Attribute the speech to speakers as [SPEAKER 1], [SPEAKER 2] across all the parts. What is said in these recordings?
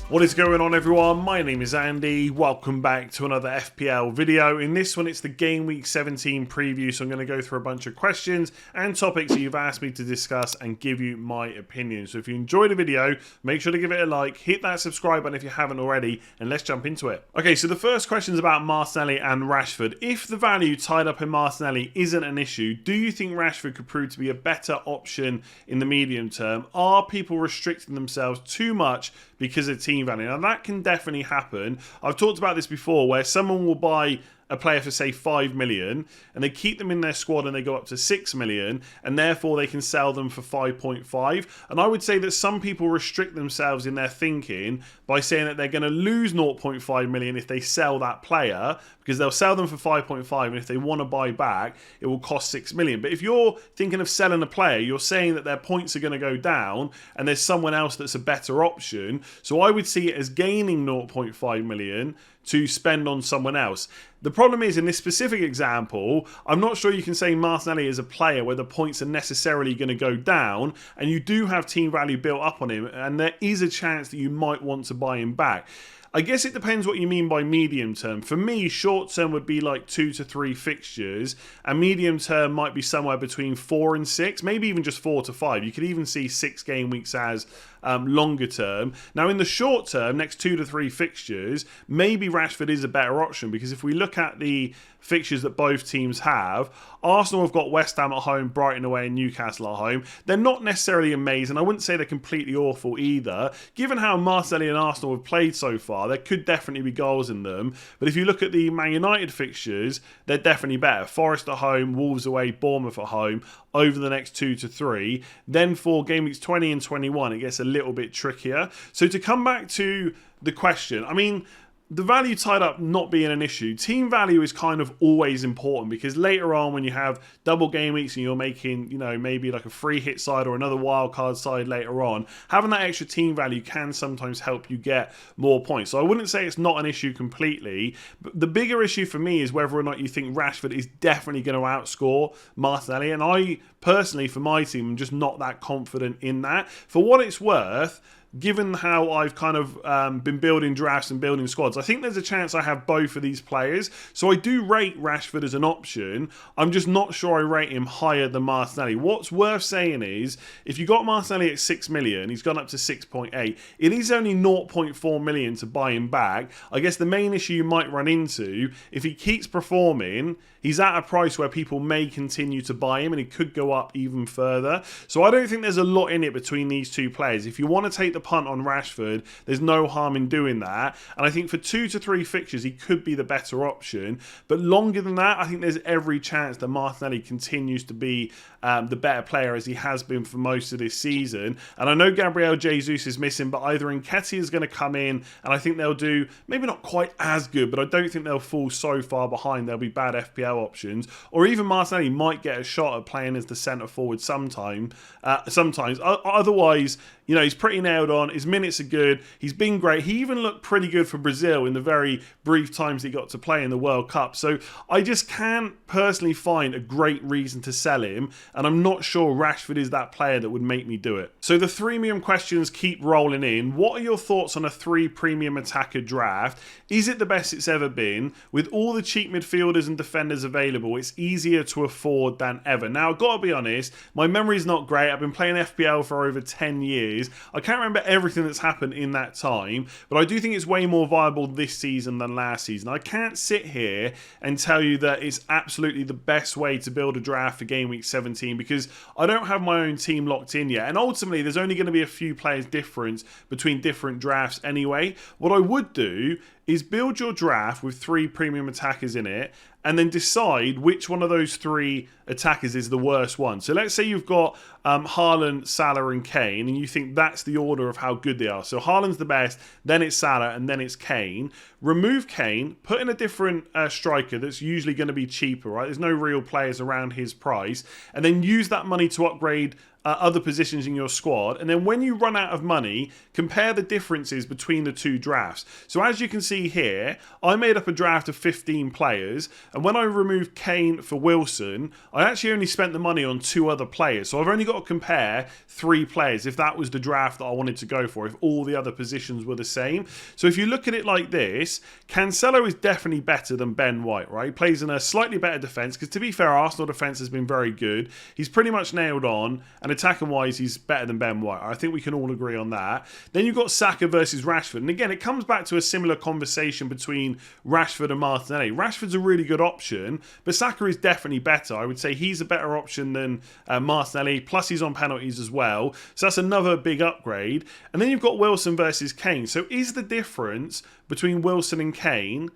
[SPEAKER 1] What is going on, everyone? My name is Andy. Welcome back to another FPL video. In this one, it's the Game Week 17 preview, so I'm going to go through a bunch of questions and topics that you've asked me to discuss and give you my opinion. So if you enjoyed the video, make sure to give it a like, hit that subscribe button if you haven't already, and let's jump into it. Okay, so the first question is about Martinelli and Rashford. If the value tied up in Martinelli isn't an issue, do you think Rashford could prove to be a better option in the medium term? Are people restricting themselves too much because of team value? Now that can definitely happen. I've talked about this before, where someone will buy a player for say 5 million and they keep them in their squad and they go up to 6 million and therefore they can sell them for 5.5. And I would say that some people restrict themselves in their thinking by saying that they're going to lose 0.5 million if they sell that player, because they'll sell them for 5.5 and if they want to buy back it will cost 6 million. But if you're thinking of selling a player, you're saying that their points are going to go down and there's someone else that's a better option. So I would see it as gaining 0.5 million to spend on someone else. The problem is, in this specific example, I'm not sure you can say Martinelli is a player where the points are necessarily going to go down, and you do have team value built up on him, and there is a chance that you might want to buy him back. I guess it depends what you mean by medium term. For me, short term would be like 2 to 3 fixtures, and medium term might be somewhere between 4 and 6, maybe even just 4 to 5. You could even see 6 game weeks as longer term. Now, in the short term, next 2 to 3 fixtures, maybe Rashford is a better option, because if we look at the fixtures that both teams have, Arsenal have got West Ham at home, Brighton away and Newcastle at home. They're not necessarily amazing. I wouldn't say they're completely awful either. Given how Martinelli and Arsenal have played so far, there could definitely be goals in them. But if you look at the Man United fixtures, they're definitely better. Forest at home, Wolves away, Bournemouth at home over the next 2 to 3. Then for game weeks 20 and 21, it gets a little bit trickier. So to come back to the question, I mean, the value tied up not being an issue, team value is kind of always important, because later on when you have double game weeks and you're making, maybe like a free hit side or another wild card side later on, having that extra team value can sometimes help you get more points. So I wouldn't say it's not an issue completely, but the bigger issue for me is whether or not you think Rashford is definitely going to outscore Martinelli. And I personally, for my team, am just not that confident in that. For what it's worth, given how I've kind of been building drafts and building squads, I think there's a chance I have both of these players. So I do rate Rashford as an option. I'm just not sure I rate him higher than Martinelli. What's worth saying is, if you got Martinelli at 6 million, he's gone up to 6.8. It is only 0.4 million to buy him back. I guess the main issue you might run into, if he keeps performing, he's at a price where people may continue to buy him and he could go up even further. So I don't think there's a lot in it between these two players. If you want to take the punt on Rashford, there's no harm in doing that. And I think for 2 to 3 fixtures, he could be the better option. But longer than that, I think there's every chance that Martinelli continues to be the better player, as he has been for most of this season. And I know Gabriel Jesus is missing, but either Nketiah is going to come in, and I think they'll do maybe not quite as good, but I don't think they'll fall so far behind they'll be bad FPL options. Or even Martinelli might get a shot at playing as the centre forward sometimes. Otherwise, he's pretty nailed on. His minutes are good. He's been great. He even looked pretty good for Brazil in the very brief times he got to play in the World Cup. So I just can't personally find a great reason to sell him, and I'm not sure Rashford is that player that would make me do it. So the Threemium questions keep rolling in. What are your thoughts on a 3 premium attacker draft? Is it the best it's ever been? With all the cheap midfielders and defenders available, it's easier to afford than ever. Now, I've got to be honest, my memory's not great. I've been playing FPL for over 10 years. I can't remember everything that's happened in that time, but I do think it's way more viable this season than last season. I can't sit here and tell you that it's absolutely the best way to build a draft for Game Week 17, because I don't have my own team locked in yet. And ultimately, there's only going to be a few players difference between different drafts anyway. What I would do is build your draft with 3 premium attackers in it, and then decide which one of those 3 attackers is the worst one. So let's say you've got Haaland, Salah and Kane, and you think that's the order of how good they are. So Haaland's the best, then it's Salah, and then it's Kane. Remove Kane, put in a different striker that's usually going to be cheaper, right? There's no real players around his price. And then use that money to upgrade other positions in your squad. And then when you run out of money, compare the differences between the two drafts. So as you can see here, I made up a draft of 15 players. And when I removed Kane for Wilson, I actually only spent the money on 2 other players. So I've only got to compare 3 players if that was the draft that I wanted to go for, if all the other positions were the same. So if you look at it like this, Cancelo is definitely better than Ben White, right? He plays in a slightly better defence, because to be fair, Arsenal defence has been very good. He's pretty much nailed on, and attacking-wise, he's better than Ben White. I think we can all agree on that. Then you've got Saka versus Rashford. And again, it comes back to a similar conversation between Rashford and Martinelli. Rashford's a really good option, but Saka is definitely better. I would say he's a better option than Martinelli, plus he's on penalties as well. So that's another big upgrade. And then you've got Wilson versus Kane. So is the difference between Wilson and Kane,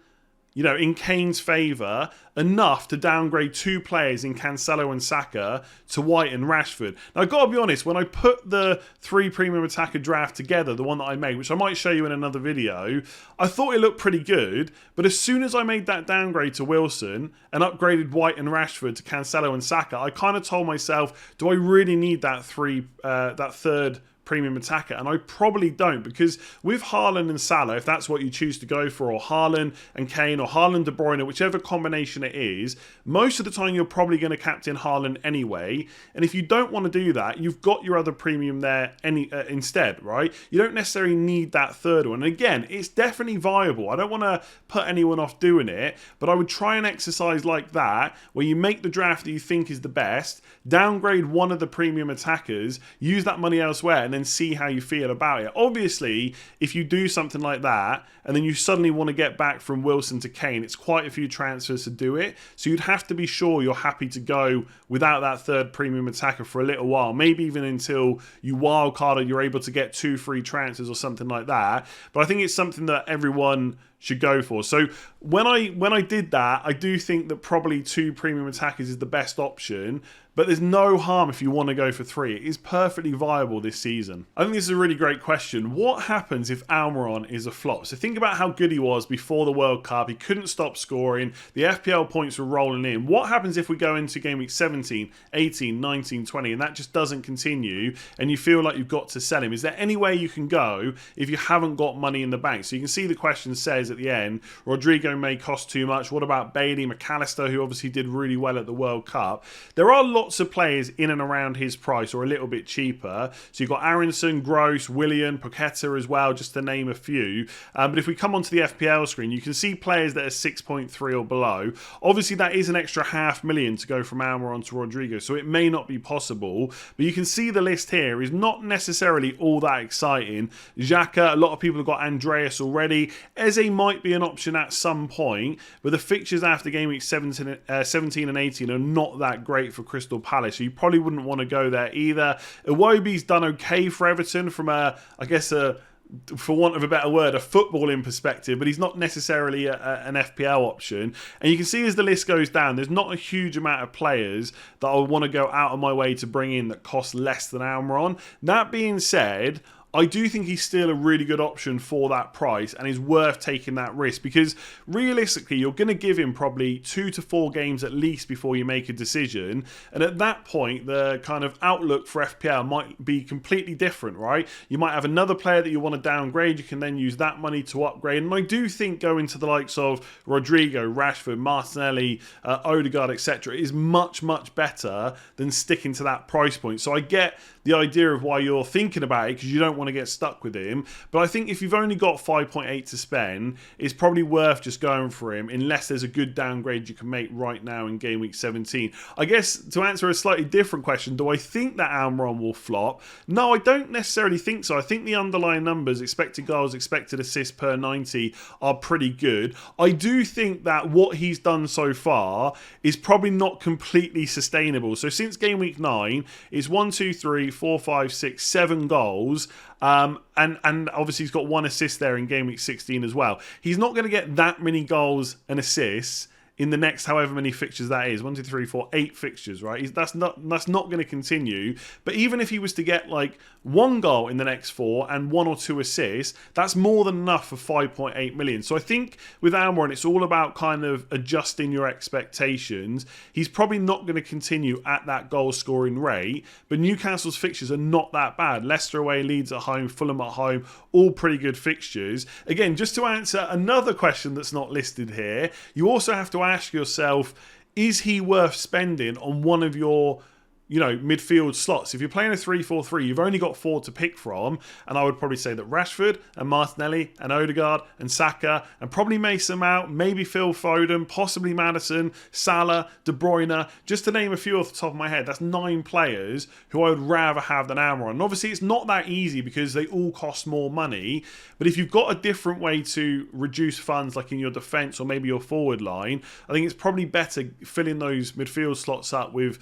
[SPEAKER 1] in Kane's favour, enough to downgrade 2 players in Cancelo and Saka to White and Rashford? Now, I've got to be honest, when I put the 3 premium attacker draft together, the one that I made, which I might show you in another video, I thought it looked pretty good, but as soon as I made that downgrade to Wilson and upgraded White and Rashford to Cancelo and Saka, I kind of told myself, do I really need that third premium attacker? And I probably don't, because with Haaland and Salah, if that's what you choose to go for, or Haaland and Kane, or Haaland De Bruyne, whichever combination it is, most of the time you're probably going to captain Haaland anyway. And if you don't want to do that, you've got your other premium there instead, right? You don't necessarily need that third one. And again, it's definitely viable. I don't want to put anyone off doing it, but I would try an exercise like that, where you make the draft that you think is the best, downgrade one of the premium attackers, use that money elsewhere, and then see how you feel about it. Obviously, if you do something like that and then you suddenly want to get back from Wilson to Kane, it's quite a few transfers to do it. So you'd have to be sure you're happy to go without that third premium attacker for a little while, maybe even until you wildcard or you're able to get 2 free transfers or something like that. But I think it's something that everyone should go for. So when I did that, I do think that probably 2 premium attackers is the best option, but there's no harm if you want to go for 3. It is perfectly viable this season. I think this is a really great question. What happens if Almiron is a flop? So think about how good he was before the World Cup. He couldn't stop scoring. The FPL points were rolling in. What happens if we go into game week 17, 18, 19, 20, and that just doesn't continue, and you feel like you've got to sell him? Is there any way you can go if you haven't got money in the bank? So you can see the question says at the end, Rodrigo may cost too much. What about Bailey, McAllister, who obviously did really well at the World Cup? There are lots of players in and around his price, or a little bit cheaper. So you've got Aronson, Gross, Willian, Paqueta as well, just to name a few. But if we come onto the FPL screen, you can see players that are 6.3 or below. Obviously, that is an extra $500,000 to go from Almiron to Rodrigo, so it may not be possible. But you can see the list here is not necessarily all that exciting. Xhaka, a lot of people have got Andreas already. Eze might be an option at some point, but the fixtures after game week 17 and 18 are not that great for Crystal Palace, so you probably wouldn't want to go there either. Iwobi's done okay for Everton from for want of a better word, a footballing perspective, but he's not necessarily an FPL option. And you can see as the list goes down, there's not a huge amount of players that I want to go out of my way to bring in that cost less than Almiron. That being said, I do think he's still a really good option for that price and is worth taking that risk, because realistically you're going to give him probably 2 to 4 games at least before you make a decision, and at that point the kind of outlook for FPL might be completely different, right? You might have another player that you want to downgrade, you can then use that money to upgrade, and I do think going to the likes of Rodrigo, Rashford, Martinelli, Odegaard, etc. is much better than sticking to that price point. So I get the idea of why you're thinking about it, because you don't want to get stuck with him. But I think if you've only got 5.8 to spend, it's probably worth just going for him, unless there's a good downgrade you can make right now in game week 17. I guess to answer a slightly different question, do I think that Almiron will flop? No, I don't necessarily think so. I think the underlying numbers, expected goals, expected assists per 90, are pretty good. I do think that what he's done so far is probably not completely sustainable. So since game week 9, it's 1, 2, 3, 4, 5, 6, 7 goals. And obviously he's got 1 assist there in game week 16 as well. He's not going to get that many goals and assists in the next however many fixtures that is, 1, 2, 3, 4, 8 fixtures, right? That's not going to continue. But even if he was to get like 1 goal in the next 4 and 1 or 2 assists, that's more than enough for 5.8 million. So I think with Almiron, it's all about kind of adjusting your expectations. He's probably not going to continue at that goal scoring rate, but Newcastle's fixtures are not that bad. Leicester away, Leeds at home, Fulham at home, all pretty good fixtures. Again, just to answer another question that's not listed here, you also have to ask yourself, is he worth spending on one of your midfield slots? If you're playing a 3-4-3, you've only got 4 to pick from, and I would probably say that Rashford and Martinelli and Odegaard and Saka and probably Mason Mount, maybe Phil Foden, possibly Maddison, Salah, De Bruyne, just to name a few off the top of my head. That's 9 players who I would rather have than Almiron. And obviously it's not that easy because they all cost more money, but if you've got a different way to reduce funds, like in your defence or maybe your forward line, I think it's probably better filling those midfield slots up with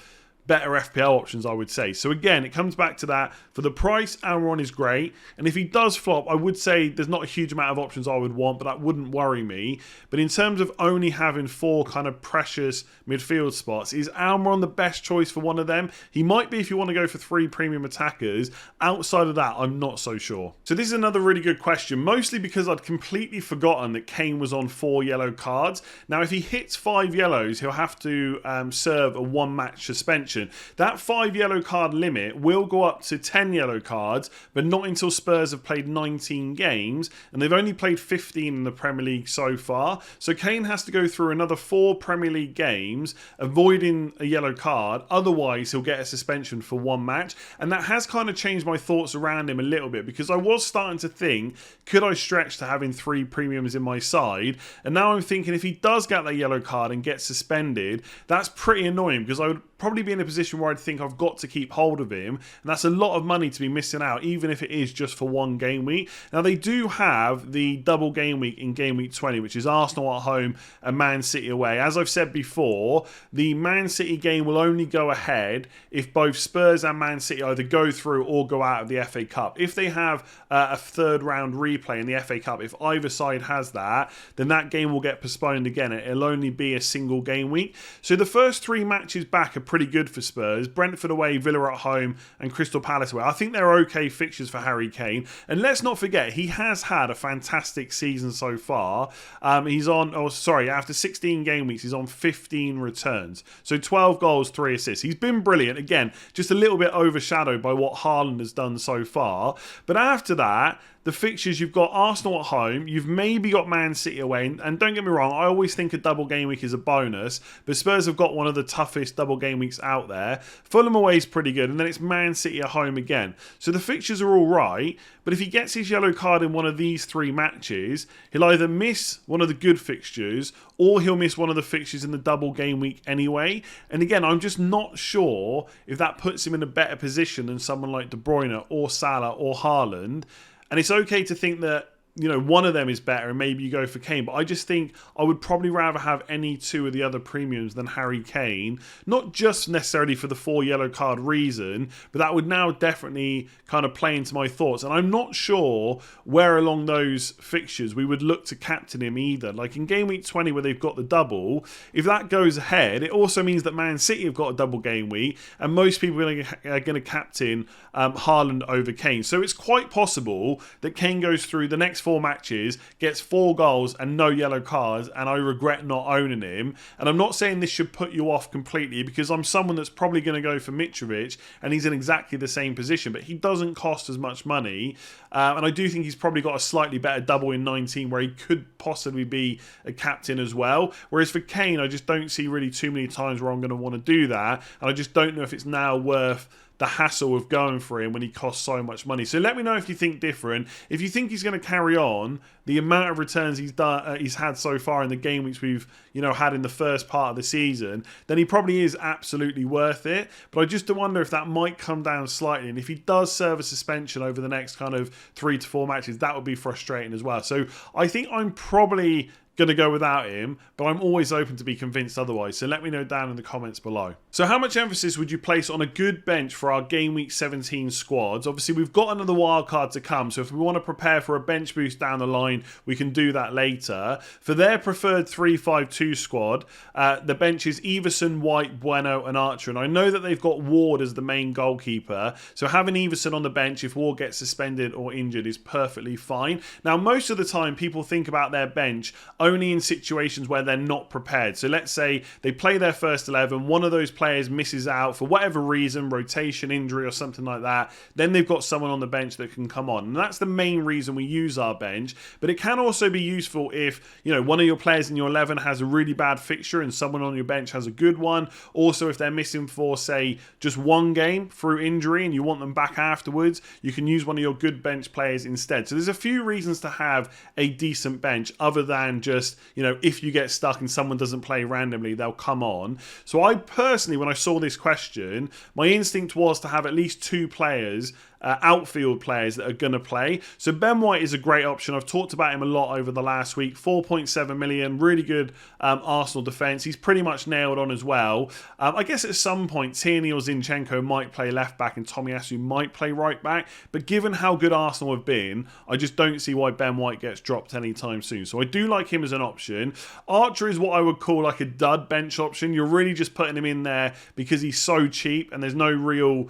[SPEAKER 1] better FPL options, I would say. So again, it comes back to that. For the price, Almiron is great. And if he does flop, I would say there's not a huge amount of options I would want, but that wouldn't worry me. But in terms of only having 4 kind of precious midfield spots, is Almiron the best choice for one of them? He might be if you want to go for 3 premium attackers. Outside of that, I'm not so sure. So this is another really good question, mostly because I'd completely forgotten that Kane was on 4 yellow cards. Now, if he hits 5 yellows, he'll have to serve a 1-match suspension. That 5 yellow card limit will go up to 10 yellow cards, but not until Spurs have played 19 games, and they've only played 15 in the Premier League so far. So Kane has to go through another 4 Premier League games, avoiding a yellow card. Otherwise, he'll get a suspension for 1 match. And that has kind of changed my thoughts around him a little bit, because I was starting to think, could I stretch to having 3 premiums in my side? And now I'm thinking, if he does get that yellow card and get suspended, that's pretty annoying, because I would probably be in a position where I'd think I've got to keep hold of him, and that's a lot of money to be missing out, even if it is just for 1 game week. Now, they do have the double game week in game week 20, which is Arsenal at home and Man City away. As I've said before, the Man City game will only go ahead if both Spurs and Man City either go through or go out of the FA Cup. If they have a 3rd round replay in the FA Cup, if either side has that, then that game will get postponed again. It'll only be a single game week. So the first 3 matches back are pretty good for Spurs. Brentford away, Villa at home, and Crystal Palace away. I think they're okay fixtures for Harry Kane. And let's not forget, he has had a fantastic season so far. After 16 game weeks, he's on 15 returns. So 12 goals, 3 assists. He's been brilliant. Again, just a little bit overshadowed by what Haaland has done so far. But after that, the fixtures, you've got Arsenal at home, you've maybe got Man City away, and don't get me wrong, I always think a double game week is a bonus, but Spurs have got one of the toughest double game weeks out there. Fulham away is pretty good, and then it's Man City at home again. So the fixtures are all right, but if he gets his yellow card in one of these 3 matches, he'll either miss one of the good fixtures, or he'll miss one of the fixtures in the double game week anyway. And again, I'm just not sure if that puts him in a better position than someone like De Bruyne or Salah or Haaland. And it's okay to think that, one of them is better and maybe you go for Kane. But I just think I would probably rather have any 2 of the other premiums than Harry Kane. Not just necessarily for the 4 yellow card reason, but that would now definitely kind of play into my thoughts. And I'm not sure where along those fixtures we would look to captain him either. Like in game week 20 where they've got the double, if that goes ahead, it also means that Man City have got a double game week, and most people are going to captain Haaland over Kane. So it's quite possible that Kane goes through the next 4 matches, gets 4 goals and no yellow cards, and I regret not owning him. And I'm not saying this should put you off completely, because I'm someone that's probably going to go for Mitrovic, and he's in exactly the same position, but he doesn't cost as much money. And I do think he's probably got a slightly better double in 19 where he could possibly be a captain as well. Whereas for Kane, I just don't see really too many times where I'm going to want to do that. And I just don't know if it's now worth the hassle of going for him when he costs so much money. So let me know if you think different. If you think he's going to carry on the amount of returns he's had so far in the game weeks we've had in the first part of the season, then he probably is absolutely worth it. But I just wonder if that might come down slightly, and if he does serve a suspension over the next kind of 3 to 4 matches, that would be frustrating as well. So I think I'm probably going to go without him, but I'm always open to be convinced otherwise. So let me know down in the comments below. So how much emphasis would you place on a good bench for our Game Week 17 squads? Obviously, we've got another wildcard to come, so if we want to prepare for a bench boost down the line, we can do that later. For their preferred 3-5-2 squad, the bench is Everson, White, Bueno and Archer. And I know that they've got Ward as the main goalkeeper, so having Everson on the bench if Ward gets suspended or injured is perfectly fine. Now, most of the time, people think about their bench only in situations where they're not prepared. So let's say they play their first 11, one of those players misses out for whatever reason, rotation, injury or something like that, then they've got someone on the bench that can come on. And that's the main reason we use our bench. But it can also be useful if, you know, one of your players in your 11 has a really bad fixture and someone on your bench has a good one. Also, if they're missing for, say, just one game through injury and you want them back afterwards, you can use one of your good bench players instead. So there's a few reasons to have a decent bench other than just, you know, if you get stuck and someone doesn't play randomly, they'll come on. So I personally, when I saw this question, my instinct was to have at least two players, outfield players that are going to play. So Ben White is a great option. I've talked about him a lot over the last week. 4.7 million, really good Arsenal defence. He's pretty much nailed on as well. I guess at some point, Tierney or Zinchenko might play left back and Tomiyasu might play right back. But given how good Arsenal have been, I just don't see why Ben White gets dropped anytime soon. So I do like him as an option. Archer is what I would call like a dud bench option. You're really just putting him in there because he's so cheap and there's no real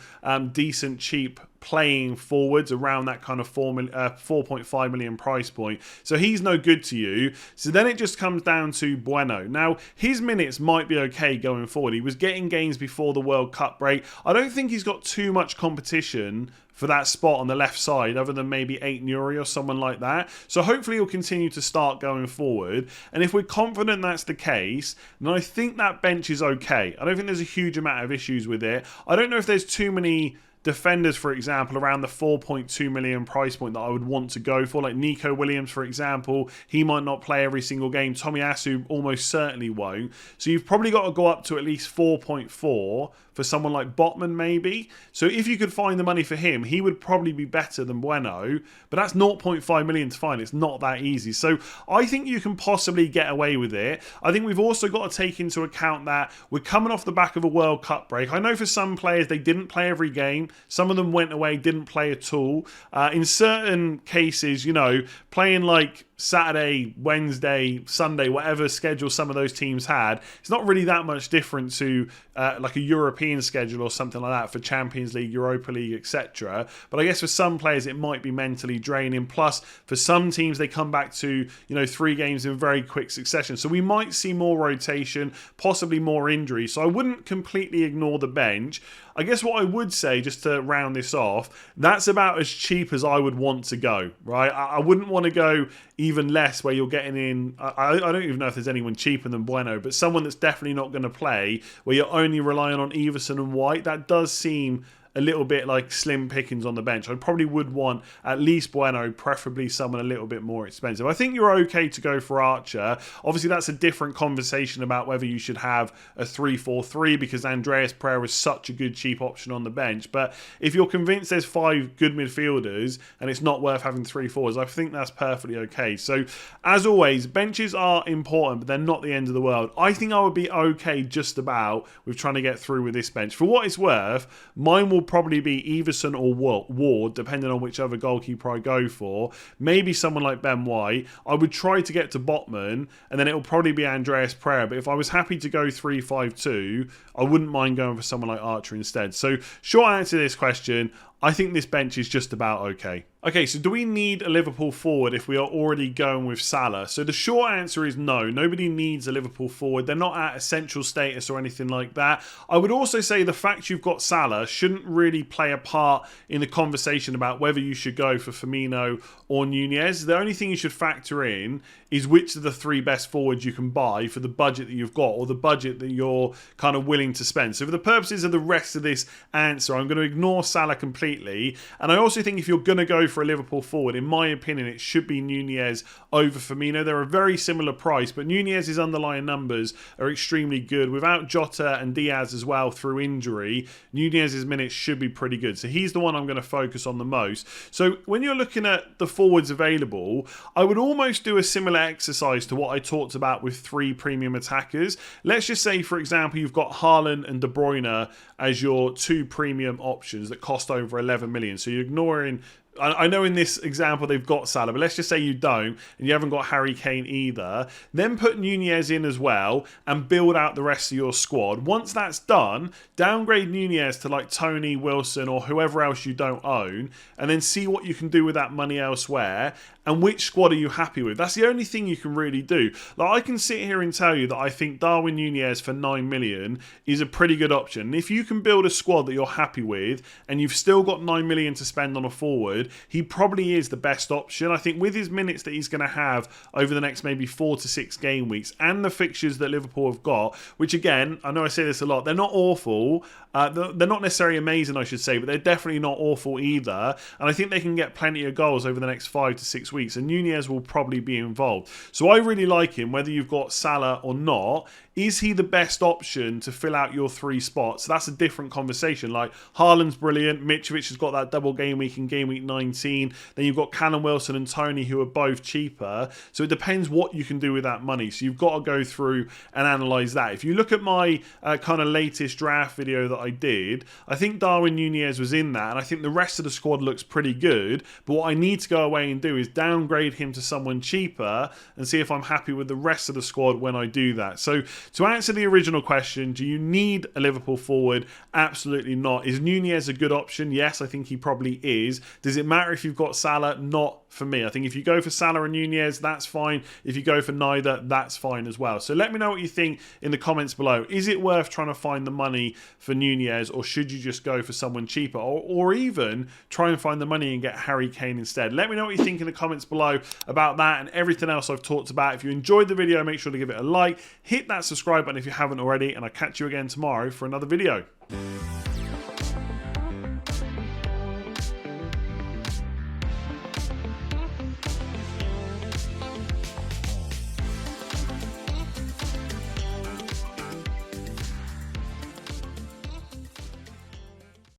[SPEAKER 1] decent cheap playing forwards around that kind of 4.5 million price point. So he's no good to you. So then it just comes down to Bueno. Now, his minutes might be okay going forward. He was getting games before the World Cup break. I don't think he's got too much competition for that spot on the left side, other than maybe Aït-Nouri or someone like that. So hopefully he'll continue to start going forward. And if we're confident that's the case, then I think that bench is okay. I don't think there's a huge amount of issues with it. I don't know if there's too many defenders, for example, around the 4.2 million price point that I would want to go for. Like Nico Williams, for example, he might not play every single game. Tomiyasu almost certainly won't. So you've probably got to go up to at least 4.4 for someone like Botman, maybe. So if you could find the money for him, he would probably be better than Bueno. But that's 0.5 million to find. It's not that easy. So I think you can possibly get away with it. I think we've also got to take into account that we're coming off the back of a World Cup break. I know for some players, they didn't play every game. Some of them went away, didn't play at all. In certain cases, you know, playing like Saturday, Wednesday, Sunday, whatever schedule some of those teams had, it's not really that much different to like a European schedule or something like that for Champions League, Europa League, etc. But I guess for some players it might be mentally draining. Plus, for some teams they come back to, you know, 3 games in very quick succession. So we might see more rotation, possibly more injury. So I wouldn't completely ignore the bench. I guess what I would say, just to round this off, that's about as cheap as I would want to go, right? I wouldn't want to go even less where you're getting in, I don't even know if there's anyone cheaper than Bueno, but someone that's definitely not going to play, where you're only relying on Everson and White. That does seem a little bit like slim pickings on the bench. I probably would want at least Bueno, preferably someone a little bit more expensive. I think you're okay to go for Archer. Obviously, that's a different conversation about whether you should have a 3-4-3 because Andreas Pereira is such a good cheap option on the bench. But if you're convinced there's 5 good midfielders and it's not worth having 3 forwards, I think that's perfectly okay. So, as always, benches are important, but they're not the end of the world. I think I would be okay just about with trying to get through with this bench. For what it's worth, mine will probably be Everson or Ward, depending on which other goalkeeper I go for. Maybe someone like Ben White. I would try to get to Botman, and then it'll probably be Andreas Pereira. But if I was happy to go 3-5-2, I wouldn't mind going for someone like Archer instead. So, short answer to this question, I think this bench is just about okay. Okay, so do we need a Liverpool forward if we are already going with Salah? So the short answer is no. Nobody needs a Liverpool forward. They're not at essential status or anything like that. I would also say the fact you've got Salah shouldn't really play a part in the conversation about whether you should go for Firmino or Nunez. The only thing you should factor in is which of the 3 best forwards you can buy for the budget that you've got or the budget that you're kind of willing to spend. So for the purposes of the rest of this answer, I'm going to ignore Salah completely completely. And I also think if you're going to go for a Liverpool forward, in my opinion, it should be Nunez over Firmino. They're a very similar price, but Nunez's underlying numbers are extremely good. Without Jota and Diaz as well through injury, Nunez's minutes should be pretty good. So he's the one I'm going to focus on the most. So when you're looking at the forwards available, I would almost do a similar exercise to what I talked about with 3 premium attackers. Let's just say, for example, you've got Haaland and De Bruyne as your 2 premium options that cost over 11 million. So you're ignoring... I know in this example they've got Salah, but let's just say you don't and you haven't got Harry Kane either. Then put Nunez in as well and build out the rest of your squad. Once that's done, downgrade Nunez to like Tony, Wilson or whoever else you don't own, and then see what you can do with that money elsewhere and which squad are you happy with. That's the only thing you can really do. Like, I can sit here and tell you that I think Darwin Nunez for 9 million is a pretty good option. And if you can build a squad that you're happy with and you've still got 9 million to spend on a forward, he probably is the best option. I think with his minutes that he's going to have over the next maybe 4 to 6 game weeks and the fixtures that Liverpool have got, which again, I know I say this a lot, they're not awful. They're not necessarily amazing, I should say, but they're definitely not awful either. And I think they can get plenty of goals over the next 5 to 6 weeks. And Nunez will probably be involved. So I really like him, whether you've got Salah or not. Is he the best option to fill out your 3 spots? That's a different conversation. Like, Haaland's brilliant. Mitrovic has got that double game week in game week 19. Then you've got Callum Wilson and Tony, who are both cheaper. So it depends what you can do with that money. So you've got to go through and analyse that. If you look at my kind of latest draft video that I did, I think Darwin Nunez was in that. And I think the rest of the squad looks pretty good. But what I need to go away and do is downgrade him to someone cheaper and see if I'm happy with the rest of the squad when I do that. So to answer the original question, do you need a Liverpool forward? Absolutely not. Is Nunez a good option? Yes, I think he probably is. Does it matter if you've got Salah? Not for me. I think if you go for Salah and Nunez, that's fine. If you go for neither, that's fine as well. So let me know what you think in the comments below. Is it worth trying to find the money for Nunez, or should you just go for someone cheaper, or even try and find the money and get Harry Kane instead? Let me know what you think in the comments below about that and everything else I've talked about. If you enjoyed the video, make sure to give it a like, hit that subscribe button if you haven't already, and I'll catch you again tomorrow for another video.